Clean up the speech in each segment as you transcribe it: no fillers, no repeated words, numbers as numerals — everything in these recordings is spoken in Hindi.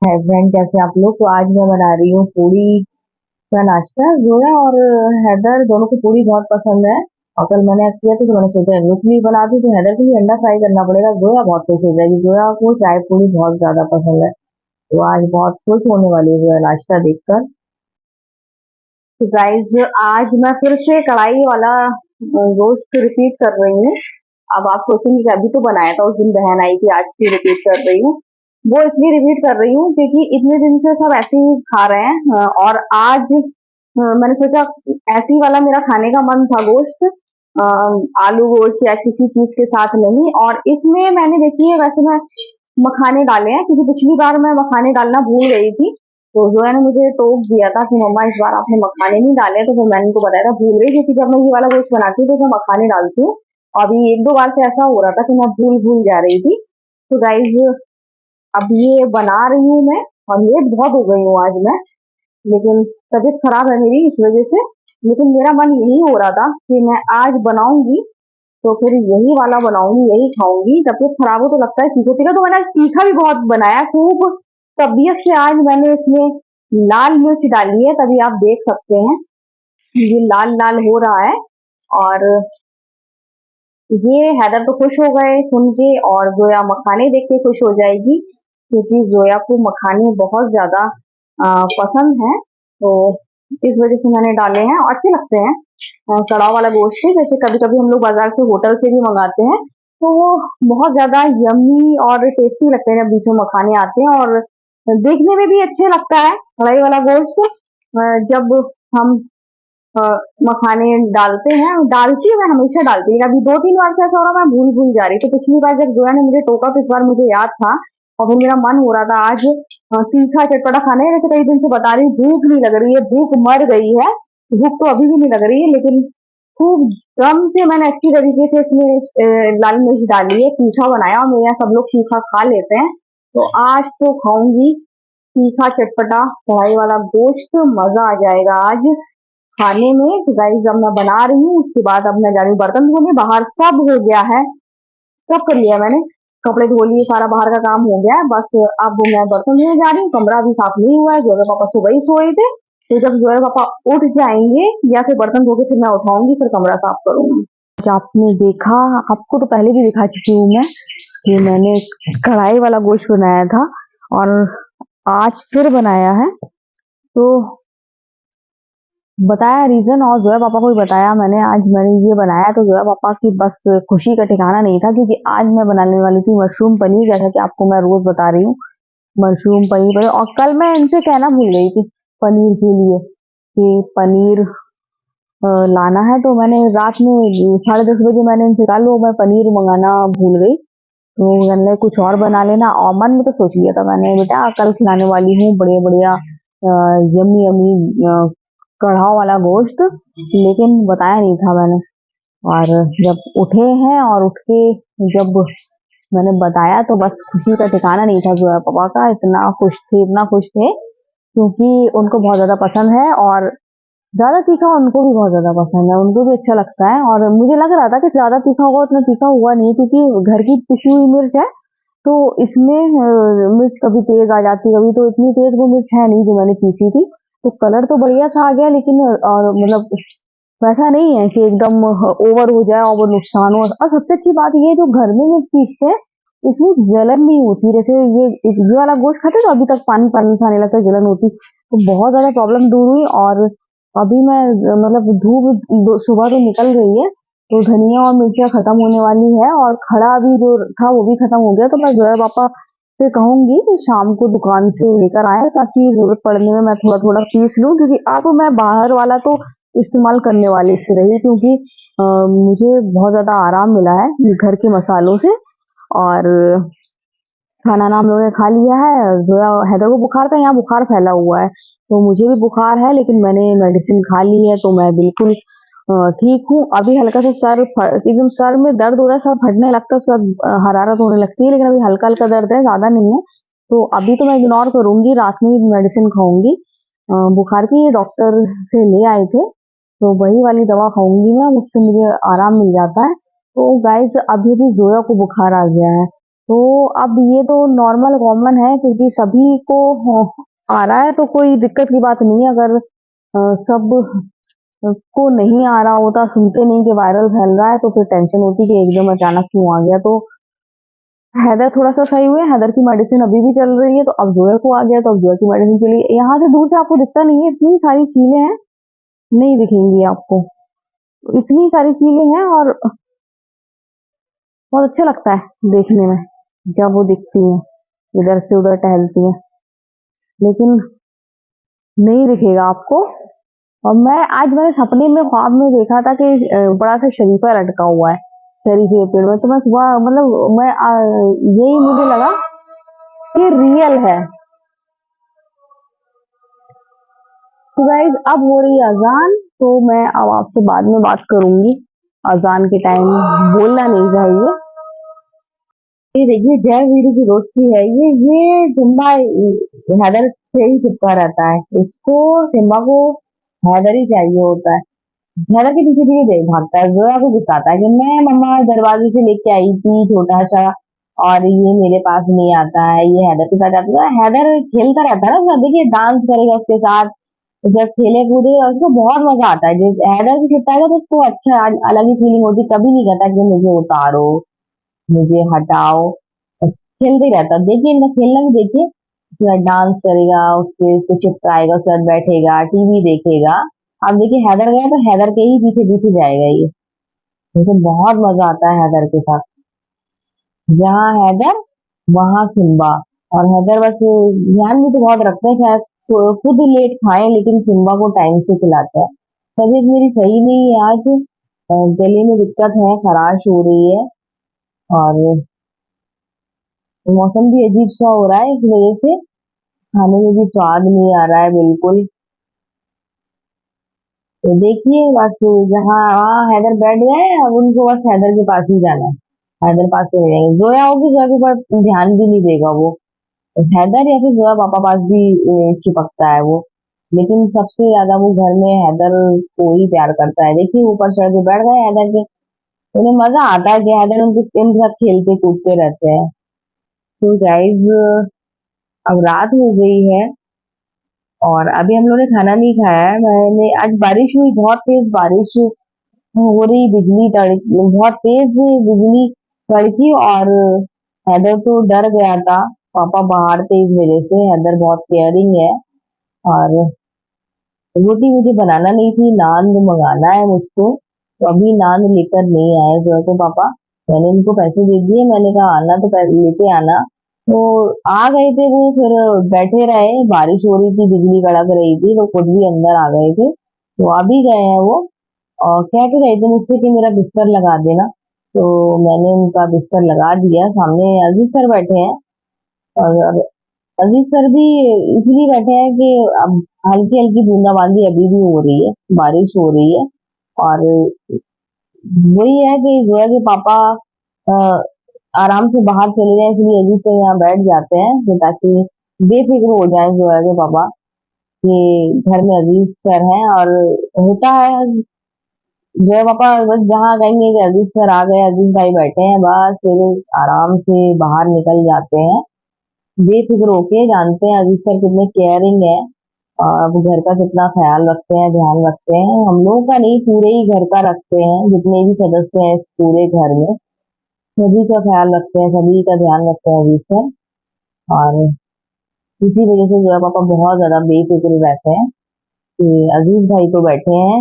है फ्रेंड, कैसे आप लोग। तो आज मैं बना रही हूँ पूड़ी का नाश्ता। जोया और हैदर दोनों को पूड़ी बहुत पसंद है। और कल मैंने किया तो मैंने सोचा एग भी बना दी, तो हैदर के लिए अंडा फ्राई करना पड़ेगा। जोया बहुत खुश हो जाएगी, जोया को चाय पूड़ी बहुत ज्यादा पसंद है। तो आज बहुत खुश होने वाली है जोया नाश्ता देखकर। तो गाइज, आज मैं फिर से कढ़ाई वाला रोस्ट रिपीट कर रही हूँ। अब आप सोचेंगे कि अभी तो बनाया था, उस दिन बहन आई थी, आज फिर रिपीट कर रही हूँ। वो इसलिए रिपीट कर रही हूँ क्योंकि इतने दिन से सब ऐसे ही खा रहे हैं, और आज मैंने सोचा ऐसे ही वाला मेरा खाने का मन था, गोश्त, आलू गोश्त या किसी चीज के साथ नहीं। और इसमें मैंने देखिए, वैसे मैं मखाने डाले हैं क्योंकि पिछली बार मैं मखाने डालना भूल गई थी। तो जोया ने मुझे टोक दिया था कि मम्मा इस बार आपने मखाने नहीं डाले, तो फिर मैंने उनको बताया था भूल गई, क्योंकि जब मैं ये वाला गोश्त बनाती हूँ तो मैं मखाने डालती हूँ। अभी एक दो बार से ऐसा हो रहा था कि मैं भूल भूल जा रही थी। तो गाइज, अब ये बना रही हूँ मैं, और लेट बहुत हो गई हूँ आज मैं, लेकिन तबीयत खराब है मेरी इस वजह से। लेकिन मेरा मन यही हो रहा था कि मैं आज बनाऊंगी तो फिर यही वाला बनाऊंगी, यही खाऊंगी। तबीयत खराब हो तो लगता है तीखा तीखा, तो मैंने तीखा भी बहुत बनाया खूब। तबीयत से आज मैंने इसमें लाल मिर्च डाली है, तभी आप देख सकते हैं ये लाल लाल हो रहा है। और ये हैदर तो खुश हो गए सुन के, और जोया मखाने देख के खुश हो जाएगी, क्योंकि जोया को मखाने बहुत ज्यादा पसंद है। तो इस वजह से मैंने डाले हैं, और अच्छे लगते हैं। कड़ाव वाला गोश्त है, जैसे कभी कभी हम लोग बाजार से होटल से भी मंगाते हैं, तो वो बहुत ज्यादा यम्मी और टेस्टी लगते हैं जब बीच में मखाने आते हैं, और देखने में भी अच्छे लगता है कढ़ाई वाला गोश्त। जब हम अ, मखाने डालते हैं, डालती हूँ मैं, हमेशा डालती हूँ। अभी दो तीन बार से ऐसा हो रहा, मैं भूल भूल जा रही। तो पिछली बार जब जोया ने मुझे टोका तो इस बार मुझे याद था, और फिर मेरा मन हो रहा था आज तीखा चटपटा खाने का। जैसे कई दिन से बता रही हूँ, भूख नहीं लग रही है, भूख मर गई है। भूख तो अभी भी नहीं लग रही है, लेकिन खूब दम से मैंने अच्छी तरीके से इसमें लाल मिर्च डाली है, तीखा बनाया, और मेरे यहाँ सब लोग तीखा खा लेते हैं। तो आज तो खाऊंगी तीखा चटपटा कढ़ाई वाला गोश्त, मजा आ जाएगा आज खाने में। तो गाइस, अब मैं बना रही हूँ, उसके बाद अब मैं जा रही हूँ बर्तन धोने। बाहर सब हो गया है, सब कर लिया मैंने, कपड़े धो लिए, सारा बाहर का काम हो गया है। बस अब मैं बर्तन धोने जा रही हूँ। कमरा अभी साफ नहीं हुआ है, जोया पापा सुबह ही सोए थे। तो जब जोया पापा उठ जाएंगे, या फिर बर्तन धो के फिर मैं उठाऊंगी, फिर कमरा साफ करूंगी। आज आपने देखा, आपको तो पहले भी दिखा चुकी हूँ मैं, कि मैंने कढ़ाई वाला गोश्त बनाया था, और आज फिर बनाया है। तो बताया रीजन, और जोया पापा को भी बताया मैंने, आज मैंने ये बनाया। तो जोया पापा की बस खुशी का ठिकाना नहीं था, क्योंकि आज मैं बनाने वाली थी मशरूम पनीर, जैसा कि आपको मैं रोज बता रही हूँ, मशरूम पनीर पनीर। और कल मैं इनसे कहना भूल गई थी पनीर के लिए, कि पनीर लाना है। तो मैंने रात में 10:30 बजे मैंने इनसे कहा, लो मैं पनीर मंगाना भूल गई, तो मैंने कुछ और बना लेना। और मन में तो सोच लिया था मैंने, बेटा कल खिलाने वाली हूँ बढ़िया बढ़िया यम्मी यम्मी कढ़ाव वाला गोश्त, लेकिन बताया नहीं था मैंने। और जब उठे हैं, और उठ के जब मैंने बताया, तो बस खुशी का ठिकाना नहीं था जोया पापा का। इतना खुश थे, इतना खुश थे, क्योंकि उनको बहुत ज्यादा पसंद है, और ज्यादा तीखा उनको भी बहुत ज्यादा पसंद है, उनको भी अच्छा लगता है। और मुझे लग रहा था कि ज्यादा तीखा होगा, उतना तीखा हुआ नहीं, क्योंकि घर की पिसी हुई मिर्च है। तो इसमें मिर्च कभी तेज आ जाती है, कभी तो इतनी तेज वो मिर्च है नहीं जो मैंने पीसी थी। तो कलर तो बढ़िया सा आ गया, लेकिन और मतलब वैसा नहीं है कि एकदम ओवर हो जाए और वो नुकसान हो। और सबसे अच्छी बात ये है, जो घर में मिर्च पीसते हैं इसमें जलन नहीं होती। जैसे ये वाला गोश्त खाते तो अभी तक पानी पानी सा आने लगता है, जलन होती। तो बहुत ज्यादा प्रॉब्लम दूर हुई। और अभी मैं मतलब धूप सुबह तो निकल रही है, तो धनिया और मिर्चियाँ खत्म होने वाली है, और खड़ा भी जो था वो भी खत्म हो गया। तो मैं जोया पापा से कहूंगी कि शाम को दुकान से लेकर आए, ताकि जरूरत पड़ने में मैं थोड़ा थोड़ा पीस लूं, क्योंकि अब मैं बाहर वाला तो इस्तेमाल करने वाली से रही, क्योंकि मुझे बहुत ज्यादा आराम मिला है घर के मसालों से। और खाना ना हम लोगों ने खा लिया है। जोया हैदर को बुखार था, यहाँ बुखार फैला हुआ है, तो मुझे भी बुखार है, लेकिन मैंने मेडिसिन खा ली है, तो मैं बिल्कुल ठीक हूँ। अभी हल्का सा एकदम सर में दर्द होता है, सर फटने लगता है, उसके बाद हरारत होने लगती है, लेकिन अभी हल्का हल्का दर्द है, ज्यादा नहीं है। तो अभी तो मैं इग्नोर करूंगी, रात में मेडिसिन खाऊंगी। बुखार की डॉक्टर से ले आए थे, तो वही वाली दवा खाऊंगी मैं, उससे मुझे आराम मिल जाता है। तो गाइस, अभी भी जोया को बुखार आ गया है, तो अब ये तो नॉर्मल कॉमन है क्योंकि सभी को आ रहा है, तो कोई दिक्कत की बात नहीं है। अगर सब को नहीं आ रहा होता, सुनते नहीं कि वायरल फैल रहा है, तो फिर टेंशन होती कि एकदम अचानक क्यों आ गया। तो हैदर थोड़ा सा सही हुए, हैदर की मेडिसिन अभी भी चल रही है, तो अब जोया को आ गया तो अब जोया की मेडिसिन चली। यहाँ से दूर से आपको दिखता नहीं है, इतनी सारी चीजें हैं, नहीं दिखेंगी आपको। इतनी सारी चीजें हैं और बहुत अच्छा लगता है देखने में जब वो दिखती हैं, इधर से उधर टहलती हैं, लेकिन नहीं दिखेगा आपको। और मैंने सपने में ख्वाब में देखा था कि बड़ा सा शरीफा लटका हुआ है शरीफे के पेड़ में, तो मैं सुबह मतलब यही मुझे लगा कि रियल है। तो गाइज अब हो रही है अजान, तो मैं अब आपसे बाद में बात करूंगी। अजान के टाइम बोलना नहीं चाहिए। ये देखिए जय वीरू की दोस्ती है ये सिम्बा हैदर से ही चिपका रहता है, इसको सिम्बा को हैदर ही चाहिए होता है। हैदर के पीछे पीछे देख भागता है, जोया को गुस्साता है कि मैं मम्मा दरवाजे से लेके आई थी छोटा सा और ये मेरे पास नहीं आता है, ये हैदर के साथ आता है। हैदर खेलता रहता है ना उसके साथ, देखिए डांस करेगा उसके साथ, जब खेले कूदे और उसको बहुत मजा आता है। जब हैदर भी छिपता है तो उसको अच्छा अलग ही फीलिंग होती है, कभी नहीं कहता कि मुझे उतारो, मुझे हटाओ, बस खेलते रहता है। देखिए इनका खेलना भी देखिए, उसके साथ डांस करेगा, उसको चिपकाएगा, उसके साथ बैठेगा, टीवी देखेगा। अब देखिए हैदर गया तो हैदर के ही पीछे पीछे जाएगा ये, मुझे बहुत मजा आता है हैदर के साथ। जहाँ हैदर वहां सिम्बा, और हैदर बस ध्यान भी तो बहुत रखते हैं, शायद खुद लेट खाए लेकिन सिम्बा को टाइम से खिलाता है। तबीयत मेरी सही नहीं है आज, गले में दिक्कत है, खराश हो रही है और मौसम भी अजीब सा हो रहा है, इस वजह से खाने में भी स्वाद नहीं आ रहा है बिल्कुल। तो देखिए बस जहाँ वहाँ हैदर बैठ गए, अब उनको बस हैदर के पास ही जाना है, हैदर पास से ले जाएंगे। जोया होगी, जोया के ऊपर ध्यान भी नहीं देगा वो, हैदर या फिर जोया पापा पास भी चिपकता है वो, लेकिन सबसे ज्यादा वो घर में हैदर को ही प्यार करता है। देखिए ऊपर चढ़ के बैठ गए हैदर के, उन्हें मजा आता है कि हैदर उनके साथ खेलते कूदते रहते हैं। तो गाइज अब रात हो गई है और अभी हम लोगों ने खाना नहीं खाया है। मैंने आज बारिश हुई, बहुत तेज बारिश हो रही, बिजली तड़की, बहुत तेज बिजली कड़की और हैदर तो डर गया था। पापा बाहर थे इस वजह से, हैदर बहुत केयरिंग है। और रोटी मुझे बनाना नहीं थी, नान मंगाना है मुझको, तो अभी नान लेकर नहीं आए जो तो पापा, मैंने उनको पैसे दे दिए, मैंने कहा आना तो पैसे लेते आना। तो आ गए थे वो, फिर बैठे रहे, बारिश हो रही थी, बिजली कड़क रही थी, तो खुद भी अंदर आ गए थे, तो आ भी गए हैं वो। और कह के गए थे मुझसे कि मेरा बिस्तर लगा देना, तो मैंने उनका बिस्तर लगा दिया। सामने अजीज सर बैठे हैं और अजीज सर भी इसलिए बैठे हैं कि अब हल्की हल्की बूंदाबांदी अभी भी हो रही है, बारिश हो रही है। और वही है कि जोया के पापा अ, आराम से बाहर चले जाए, इसलिए अजीज सर यहाँ बैठ जाते हैं कि ताकि बेफिक्र हो जाए जोया के पापा कि घर में अजीज सर हैं। और होता है जय पापा बस जहाँ कहेंगे कि अजीज सर आ गए, अजीज भाई बैठे हैं, बस फिर आराम से बाहर निकल जाते हैं बेफिक्र होके। जानते हैं अजीज सर कितने केयरिंग है और वो घर का कितना ख्याल रखते हैं, ध्यान रखते हैं, हम लोगों का नहीं पूरे ही घर का रखते हैं, जितने भी सदस्य हैं इस पूरे घर में सभी का ख्याल रखते हैं, सभी का ध्यान रखते हैं अजीज सर। और इसी वजह से जो है पापा बहुत ज्यादा बेफिक्र रहते हैं कि अजीज भाई तो बैठे हैं,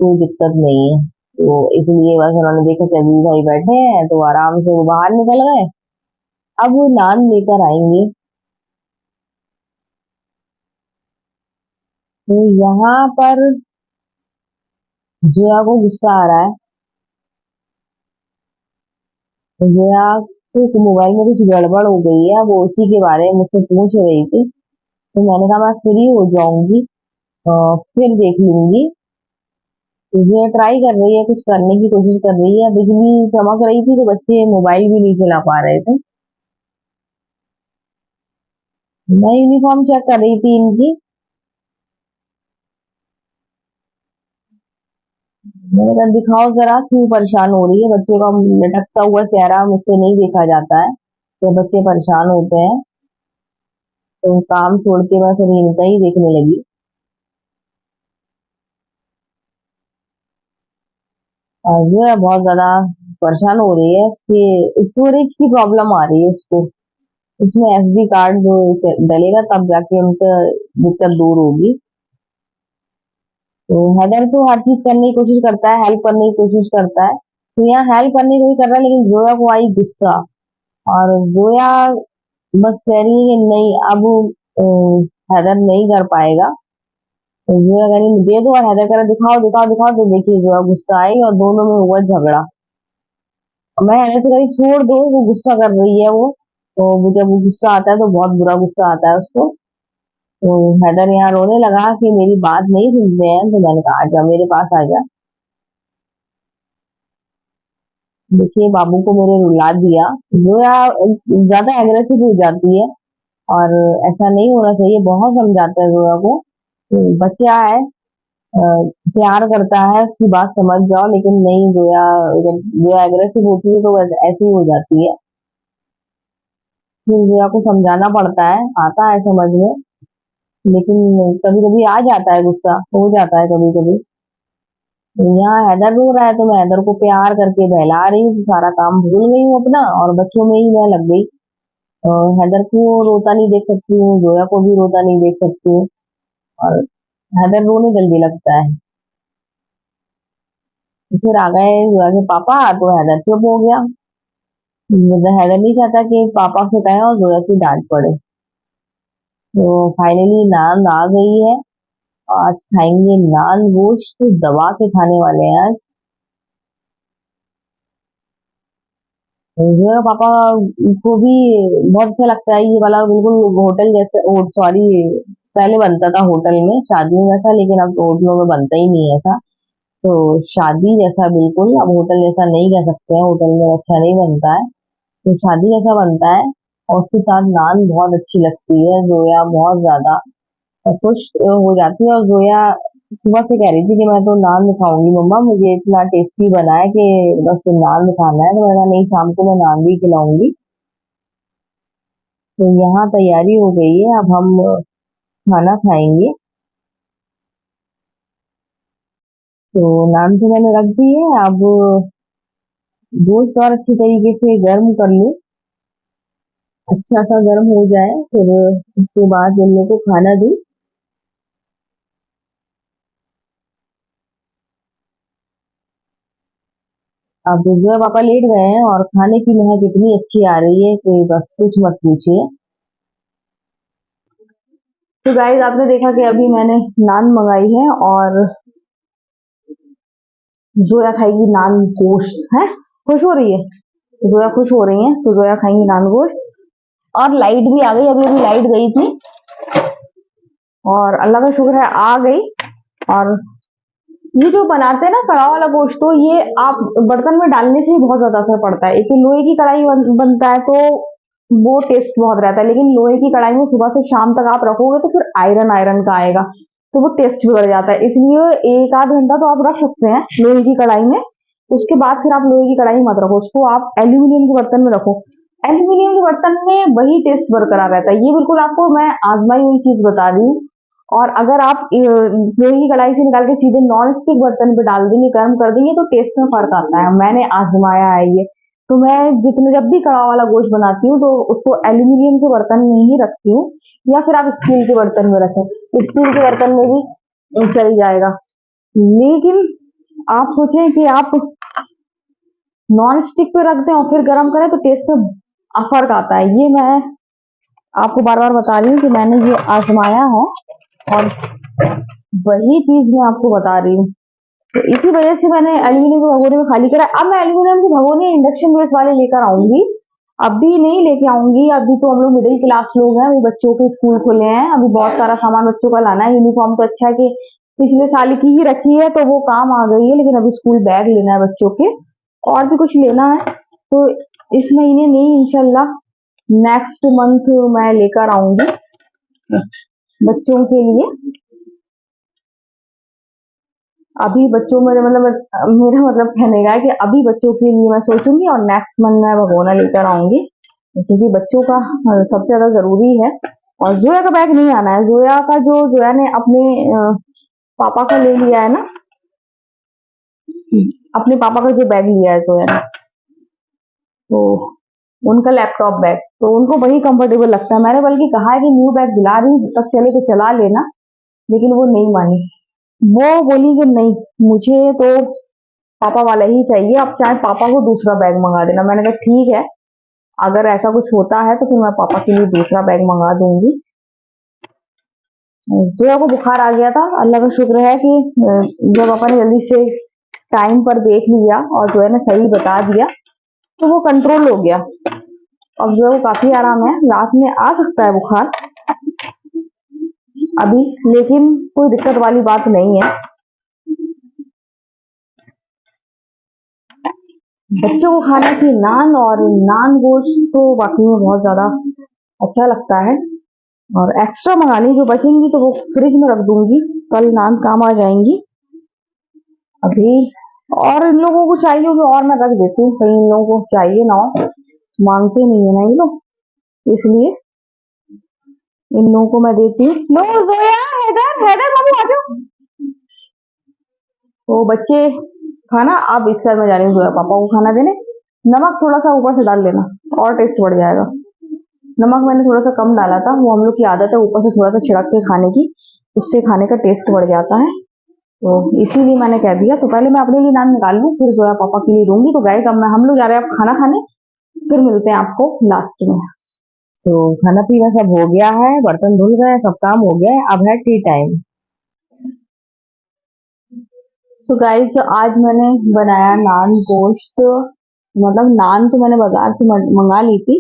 कोई दिक्कत नहीं है। तो इसलिए बस उन्होंने देखा कि अजीज भाई बैठे हैं तो आराम से वो बाहर निकल गए। अब वो नान लेकर आएंगे। तो यहाँ पर जया को गुस्सा आ रहा है, तो जया के मोबाइल में कुछ गड़बड़ हो गई है, वो उसी के बारे में मुझसे पूछ रही थी, तो मैंने कहा मैं फ्री हो जाऊंगी फिर देख लूंगी। तो जया ट्राई कर रही है, कुछ करने की कोशिश कर रही है, बिजली चमक रही थी तो बच्चे मोबाइल भी नहीं चला पा रहे थे। मैं यूनिफॉर्म चेक कर रही थी इनकी, मैंने कहा दिखाओ जरा क्यों परेशान हो रही है, बच्चों का लटकता हुआ चेहरा मुझसे नहीं देखा जाता है। तो बच्चे परेशान होते हैं, तो काम छोड़ के मैं फिर इनका ही देखने लगी। और जो है बहुत ज्यादा परेशान हो रही है, इसकी स्टोरेज की प्रॉब्लम आ रही है उसको। उसमें एसडी कार्ड जो डलेगा तब जाके उनका दिक्कत दूर होगी। तो हैदर तो हर चीज करने की कोशिश करता है, हेल्प करने की कोशिश करता है, तो यहाँ हेल्प करने को ही कर रहा है, लेकिन जोया को आई गुस्सा। और जोया बस कह रही है कि नहीं, अब हैदर नहीं कर पाएगा। तो जोया कह रही है, दे दो, और हैदर कह रहा है, दिखाओ दिखाओ दिखाओ। तो देखिए जोया गुस्सा आई और दोनों में हुआ झगड़ा। और मैं हैदर से कह रही छोड़ दो, वो गुस्सा कर रही है वो। तो जब वो गुस्सा आता है तो बहुत बुरा गुस्सा आता है उसको। तो हैदर यहाँ रोने लगा कि मेरी बात नहीं सुनते हैं, तो मैंने कहा आजा मेरे पास आजा। देखिए बाबू को मेरे रुला दिया। जोया ज्यादा एग्रेसिव हो जाती है, और ऐसा नहीं होना चाहिए, बहुत समझाता है जोया को। बच्चा है, प्यार करता है, उसकी बात समझ जाओ, लेकिन नहीं जोया, जब जोया एग्रेसिव होती है तो ऐसी ही हो जाती है। फिर जोया को समझाना पड़ता है, आता है समझ में, लेकिन कभी कभी आ जाता है गुस्सा, हो जाता है कभी कभी। यहाँ हैदर रो रहा है तो मैं हैदर को प्यार करके बहला रही हूँ, सारा काम भूल गई हूँ अपना और बच्चों में ही मैं लग गई। हैदर को रोता नहीं देख सकती हूँ, जोया को भी रोता नहीं देख सकती हूँ। और हैदर रोने जल्दी लगता है। तो फिर आ गए जोया के पापा, तो हैदर चुप हो गया। मतलब हैदर नहीं चाहता कि पापा से कहे और जोया की डांट पड़े। तो फाइनली नान आ गई है। आज खाएंगे नान गोश्त, दबा के खाने वाले हैं आज। जो है पापा को भी बहुत अच्छा लगता है ये वाला, बिल्कुल होटल जैसा। सॉरी, पहले बनता था होटल में शादी में वैसा, लेकिन अब तो होटलों में बनता ही नहीं है ऐसा। तो शादी जैसा बिल्कुल, अब होटल जैसा नहीं कह सकते हैं, होटल में अच्छा नहीं बनता है, तो शादी जैसा बनता है। और उसके साथ नान बहुत अच्छी लगती है, जोया बहुत ज्यादा खुश हो जाती है। और जोया सुबह से कह रही थी कि मैं तो नान खाऊंगी मम्मा, मुझे इतना टेस्टी बना है कि बस नान खाना है। तो मैंने कहा नहीं, शाम को मैं नान भी खिलाऊंगी। तो यहाँ तैयारी हो गई है, अब हम खाना खाएंगे। तो नान तो मैंने रख दी है, अब गोश्त और अच्छी तरीके से गर्म कर लूं, अच्छा सा गर्म हो जाए, फिर उसके बाद इन लोग को खाना दूं। अब जो है पापा लेट गए हैं और खाने की महक इतनी अच्छी आ रही है कि बस कुछ मत पूछिए। तो गाइस आपने देखा कि अभी मैंने नान मंगाई है, और जोया खाएगी नान गोश्त है। खुश हो रही है, जोया खुश हो रही है, तो जोया खाएंगी नान गोश्त। और लाइट भी आ गई, अभी अभी लाइट गई थी, और अल्लाह का शुक्र है आ गई। और ये जो बनाते हैं ना कड़ा वाला गोश्त, तो ये आप बर्तन में डालने से ही बहुत ज्यादा असर पड़ता है। एक तो लोहे की कढ़ाई बनता है, तो वो टेस्ट बहुत रहता है, लेकिन लोहे की कढ़ाई में सुबह से शाम तक आप रखोगे तो फिर आयरन आयरन का आएगा, तो वो टेस्ट भी बढ़ जाता है। इसलिए एक आध घंटा तो आप रख सकते हैं लोहे की कढ़ाई में, उसके बाद फिर आप लोहे की कढ़ाई मत रखो, उसको आप एल्यूमिनियम के बर्तन में रखो। एल्यूमिनियम के बर्तन में वही टेस्ट बरकरार रहता है। ये बिल्कुल आपको मैं आजमाई हुई चीज बता रही हूँ। और अगर आप लोहे की कढ़ाई से निकाल के सीधे नॉन स्टिक बर्तन पे डाल देंगे, गर्म कर देंगे, तो टेस्ट में फर्क आता है, मैंने आजमाया है ये। तो मैं जितने जब भी कड़ा वाला गोश्त बनाती हूँ तो उसको एल्यूमिनियम के बर्तन में ही रखती हूँ, या फिर आप स्टील के बर्तन में रखें, स्टील के बर्तन में भी चल जाएगा। लेकिन आप सोचें कि आप नॉन स्टिक पे रख दें और फिर गर्म करें, तो टेस्ट में फर्क आता है। ये मैं आपको बार बार बता रही हूँ कि मैंने ये आजमाया है, और वही चीज मैं आपको बता रही हूँ। तो इसी वजह से मैंने एल्यूमिनियम के भगोने में खाली करा। अब मैं एल्यूमिनियम के भगोने इंडक्शन बेस वाले लेकर आऊंगी, अभी नहीं लेके आऊंगी। अभी तो हम लोग मिडिल क्लास लोग हैं, अभी बच्चों के स्कूल खुले हैं, अभी बहुत सारा सामान बच्चों का लाना है। यूनिफॉर्म तो अच्छा है कि पिछले साल की ही रखी है, तो वो काम आ गई है, लेकिन अभी स्कूल बैग लेना है बच्चों के, और भी कुछ लेना है। तो इस महीने नहीं, इंशाल्लाह नेक्स्ट मंथ मैं लेकर आऊंगी बच्चों के लिए। अभी बच्चों में मतलब मेरा मतलब कहने का है कि अभी बच्चों के लिए मैं सोचूंगी, और नेक्स्ट मंथ मैं भगोना लेकर आऊंगी। क्योंकि बच्चों का सबसे ज्यादा जरूरी है। और जोया का बैग नहीं आना है। जोया ने अपने पापा का ले लिया है ना, अपने पापा का जो बैग लिया है जोया ने, तो उनका लैपटॉप बैग, तो उनको वही कंफर्टेबल लगता है। मैंने बल्कि कहा है कि न्यू बैग दिला रही हूँ, तक चले तो चला लेना, लेकिन वो नहीं मानी। वो बोली कि नहीं, मुझे तो पापा वाला ही चाहिए, अब चाहे पापा को दूसरा बैग मंगा देना। मैंने कहा ठीक है, अगर ऐसा कुछ होता है तो फिर मैं पापा के लिए दूसरा बैग मंगा दूंगी। जोया को बुखार आ गया था, अल्लाह का शुक्र है कि जब पापा ने जल्दी से टाइम पर देख लिया और जोया ने सही बता दिया तो वो कंट्रोल हो गया। अब जो है काफी आराम है। रात में आ सकता है बुखार अभी, लेकिन कोई दिक्कत वाली बात नहीं है। बच्चों को खाना की नान और नान गोश्त तो वाकई में बहुत ज्यादा अच्छा लगता है। और एक्स्ट्रा मंगा ली, जो बचेंगी तो वो फ्रिज में रख दूंगी, कल नान काम आ जाएंगी। अभी और इन लोगों को चाहिए होगी और मैं रख देती हूँ, कहीं इन लोगों को चाहिए ना हो, मांगते नहीं है ना ये लोग, इसलिए इन लोगों को मैं देती हूँ। लो जोया, हैदर हैदर बाबू आ जाओ। तो बच्चे खाना, अब इस घर में जा रही हूँ जोया पापा को खाना देने। नमक थोड़ा सा ऊपर से डाल लेना और टेस्ट बढ़ जाएगा। नमक मैंने थोड़ा सा कम डाला था, वो हम लोग की आदत है ऊपर से थोड़ा सा छिड़क के खाने की, उससे खाने का टेस्ट बढ़ जाता है, तो इसीलिए मैंने कह दिया। तो पहले मैं अपने लिए नान निकाल लूँ, फिर जोया पापा के लिए दूंगी। तो गाइस अब हम लोग जा रहे हैं अब खाना खाने, फिर मिलते हैं आपको लास्ट में। तो खाना पीना सब हो गया है, बर्तन धुल गए, सब काम हो गया है, अब है टी टाइम। तो गाइस आज मैंने बनाया नान गोश्त, मतलब नान तो मैंने बाजार से मंगा ली थी,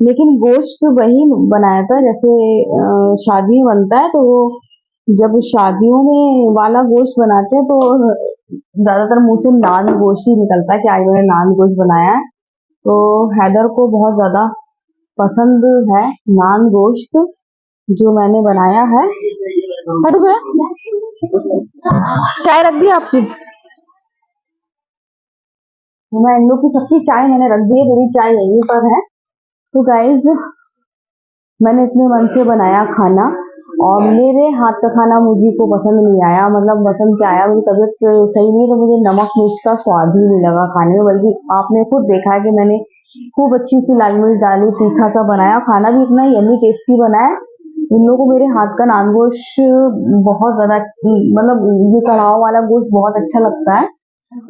लेकिन गोश्त वही बनाया था जैसे शादी में बनता है। तो वो जब शादियों में वाला गोश्त बनाते हैं तो ज्यादातर मुंह से नान गोश्त ही निकलता है कि आज मैंने नान गोश्त बनाया है। तो हैदर को बहुत ज्यादा पसंद है नान गोश्त जो मैंने बनाया है। हट गया, चाय रख दी आपकी? मैं इन लोग की सबकी चाय मैंने रख दी है, मेरी चाय यहीं पर है। तो गाइज मैंने इतने मन से बनाया खाना, और मेरे हाथ का खाना मुझे को पसंद नहीं आया। मतलब पसंद क्या आया, मुझे तबीयत सही नहीं, तो मुझे नमक मिर्च का स्वाद ही नहीं लगा खाने में। बल्कि आपने खुद देखा है कि मैंने खूब अच्छी सी लाल मिर्च डाली, तीखा सा बनाया, खाना भी इतना यम्मी टेस्टी बना है। इन लोगों को मेरे हाथ का नान गोश्त बहुत ज्यादा मतलब ये कढ़ाव वाला गोश्त बहुत अच्छा लगता है,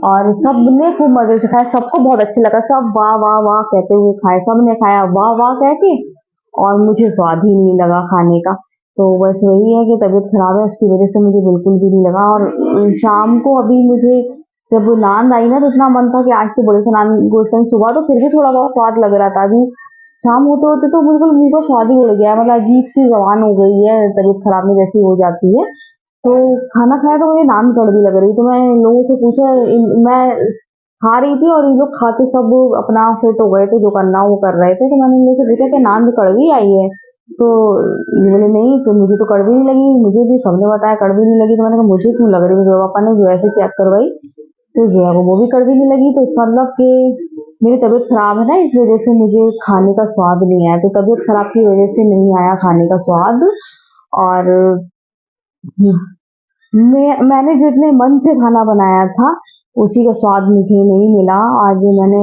और सबने खूब मजे से खाया, सबको बहुत अच्छा लगा, सब वाह वाह वाह कहते हुए खाए, सबने खाया वाह वाह कह के, और मुझे स्वाद ही नहीं लगा खाने का। तो बस वही है कि तबीयत खराब है, उसकी वजह से मुझे बिल्कुल भी नहीं लगा। और शाम को अभी मुझे जब नान आई ना, तो इतना मन था कि आज तो बड़े से नान गोश्त करें। सुबह तो फिर भी थोड़ा बहुत स्वाद लग रहा था, अभी शाम होते होते तो बिल्कुल मुंह का स्वाद ही उड़ गया, मतलब अजीब सी जबान हो गई है, तबीयत खराब में जैसी हो जाती है। तो खाना खाया तो मुझे नान कड़वी लग रही, तो मैं इन लोगों से पूछा, मैं खा रही थी और ये लोग खाते सब अपना फिट हो गए थे, जो करना वो कर रहे थे। तो मैंने इन लोगों से पूछा कि नान तो कड़वी आई है, तो ये बोले नहीं, तो मुझे तो कड़वी नहीं लगी, मुझे भी सबने बताया कड़वी नहीं लगी। तो मैंने कहा मुझे क्यों लग रही है? जो पापा ने जो ऐसे चेक करवाई तो जो है वो भी कड़वी नहीं लगी। तो इसका मतलब कि मेरी तबीयत खराब है ना, इस वजह से मुझे खाने का स्वाद नहीं आया। तो तबीयत खराब की वजह से नहीं आया खाने का स्वाद। और मैंने जो इतने मन से खाना बनाया था उसी का स्वाद मुझे नहीं मिला। आज मैंने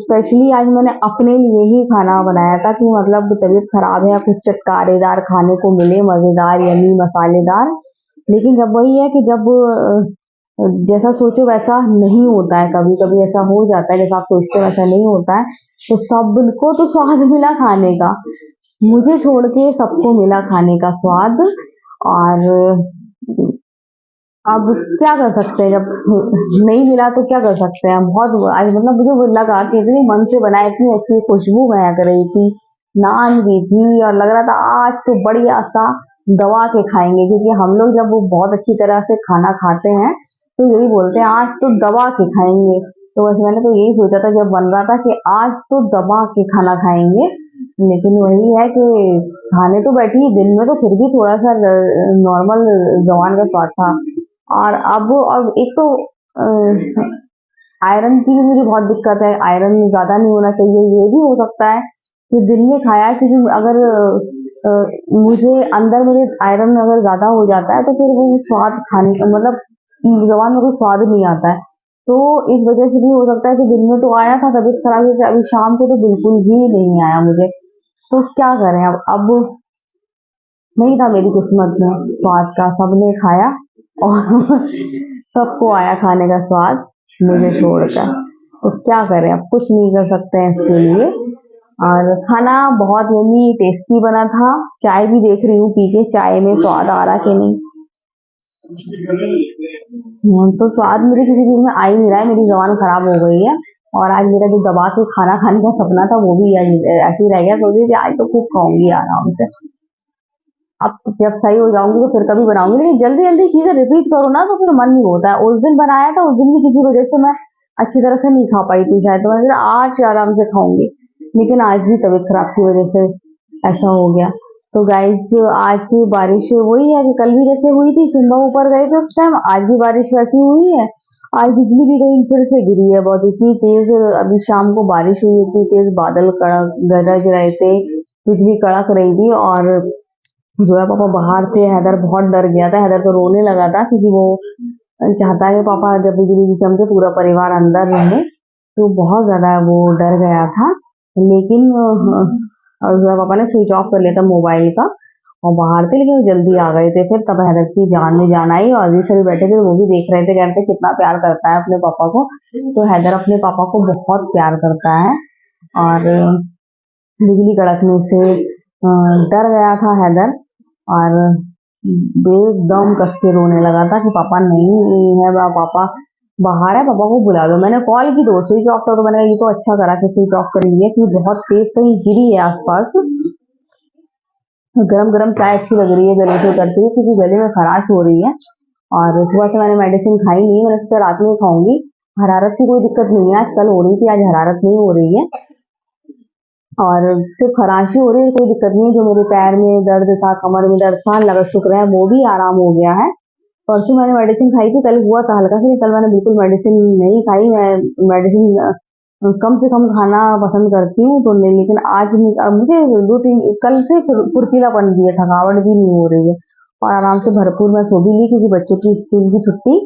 स्पेशली आज मैंने अपने लिए ही खाना बनाया था कि मतलब तबीयत खराब है, कुछ चटकारेदार खाने को मिले, मजेदार यम्मी मसालेदार। लेकिन जब वही है कि जब जैसा सोचो वैसा नहीं होता है, कभी कभी ऐसा हो जाता है जैसा आप सोचते हो वैसा नहीं होता है। तो सबको तो स्वाद मिला खाने का, मुझे छोड़ के सबको मिला खाने का स्वाद। और अब क्या कर सकते हैं, जब नहीं मिला तो क्या कर सकते हैं। बहुत आज मतलब मुझे वो लगा कि इतनी मन से बनाए, इतनी अच्छी खुशबू महक रही थी, नान भी थी, और लग रहा था आज तो बढ़िया सा दबा के खाएंगे। क्योंकि हम लोग जब वो बहुत अच्छी तरह से खाना खाते हैं तो यही बोलते हैं आज तो दबा के खाएंगे। तो बस मैंने तो यही सोचा था जब बन रहा था कि आज तो दबा के खाना खाएंगे। लेकिन वही है कि खाने तो बैठी दिन में, तो फिर भी थोड़ा सा नॉर्मल जवान का स्वाद था। और अब एक तो आयरन की भी मुझे बहुत दिक्कत है, आयरन ज़्यादा नहीं होना चाहिए। ये भी हो सकता है कि दिन में खाया है, क्योंकि अगर मुझे अंदर मेरे आयरन अगर ज़्यादा हो जाता है तो फिर वो स्वाद खाने का मतलब ज़ुबान में कोई स्वाद नहीं आता है। तो इस वजह से भी हो सकता है कि दिन में तो आया था तबीयत खराब जैसे, अभी शाम को तो बिल्कुल भी नहीं आया मुझे। तो क्या करें अब नहीं था मेरी किस्मत में स्वाद का, सबने खाया और सबको आया खाने का स्वाद, मुझे छोड़कर। तो क्या करें, अब कुछ नहीं कर सकते हैं इसके लिए। और खाना बहुत यम्मी टेस्टी बना था। चाय भी देख रही हूँ पी के, चाय में स्वाद आ रहा कि नहीं। तो स्वाद मुझे किसी चीज में आ ही नहीं रहा है, मेरी जबान खराब हो गई है। और आज मेरा जो दबा के खाना खाने का सपना था वो भी ऐसे ही रह गया। सोच रही थी आज तो खूब खाऊंगी आराम से। अब जब सही हो जाऊंगी तो फिर कभी बनाऊंगी, लेकिन जल्दी जल्दी चीजें रिपीट करो ना तो फिर मन नहीं होता है। उस दिन बनाया था, उस दिन भी किसी वजह से मैं अच्छी तरह से नहीं खा पाई थी शायद, तो मैं फिर आज आराम से खाऊंगी। लेकिन आज भी तबीयत खराब की वजह से ऐसा हो गया। तो गाइज आज बारिश वही है कि कल भी जैसे हुई थी, सिम्बा ऊपर गए थे उस टाइम, आज भी बारिश वैसी हुई है। आज बिजली भी कहीं फिर से गिरी है बहुत, इतनी तेज। अभी शाम को बारिश हुई, इतनी तेज बादल कड़क गरज रहे थे, बिजली कड़क रही थी। और जो है पापा बाहर थे, हैदर बहुत डर गया था, हैदर तो रोने लगा था क्योंकि वो चाहता है कि पापा जब बिजली चमके पूरा परिवार अंदर रहे। तो बहुत ज्यादा वो डर गया था। लेकिन जो है पापा ने स्विच ऑफ कर लिया था मोबाइल का और बाहर थे, लेकिन वो जल्दी आ गए थे। फिर तब हैदर की जान में जान आई और अजीज सर बैठे थे, वो भी देख रहे थे, कहते थे कितना प्यार करता है अपने पापा को। तो हैदर अपने पापा को बहुत प्यार करता है। और बिजली कड़कने से डर गया था हैदर और एकदम कस के रोने लगा था कि पापा नहीं है, पापा बाहर है, पापा को बुला लो। मैंने कॉल की तो स्विच ऑफ था, तो मैंने ये तो अच्छा करा कि स्विच ऑफ कर लिया, क्योंकि बहुत तेज कहीं गिरी है आसपास। गरम गरम चाय अच्छी लग रही है गले से उतरती हुई, क्योंकि गले में खराश हो रही है। और सुबह से मैंने मेडिसिन खाई नहीं, मैंने सोचा रात में ही खाऊंगी। हरारत की कोई दिक्कत नहीं है, आज कल हो रही थी, आज हरारत नहीं हो रही है। और सिर्फ खराशी हो रही है, कोई दिक्कत नहीं है। जो मेरे पैर में दर्द था, कमर में दर्द था, लगा शुक्र है वो भी आराम हो गया है। परसों मैंने मेडिसिन खाई थी, कल हुआ था हल्का से, कल मैंने बिल्कुल मेडिसिन नहीं खाई। मैं मेडिसिन कम से कम खाना पसंद करती हूँ, तो नहीं। लेकिन आज मुझे दो तीन कल से फुर्तीलापन भी है, थकावट भी नहीं हो रही है। और आराम से भरपूर मैं सो भी ली, क्योंकि बच्चों की स्कूल की छुट्टी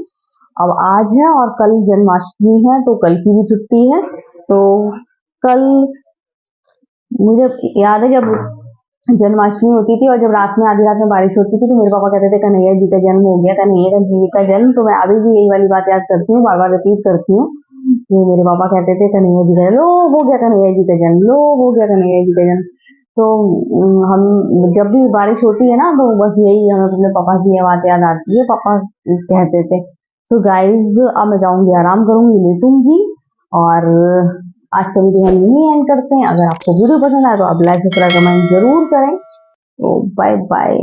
अब आज है और कल जन्माष्टमी है, तो कल की भी छुट्टी है। तो कल मुझे याद है जब जन्माष्टमी होती थी और जब रात में आधी रात में बारिश होती थी, तो मेरे पापा कहते थे कन्हैया जी का जन्म हो गया, कन्हैया जी का जन्म। तो मैं अभी भी यही वाली बात याद करती हूँ, बार बार रिपीट करती हूँ। ये मेरे पापा कहते थे कन्हैया जी का लो हो गया, कन्हैया जी का जन्म, लो हो गया कन्हैया जी का जन्म। तो हम जब भी बारिश होती है ना, तो बस यही हमें अपने पापा की बात याद आती है, पापा कहते थे। सो गाइज अब मैं जाऊंगी, आराम करूंगी, लेटूंगी। और आज का वीडियो हम यही एंड करते हैं। अगर आपको वीडियो पसंद आए तो आप लाइक सब्सक्राइब कमेंट जरूर करें। तो बाय बाय।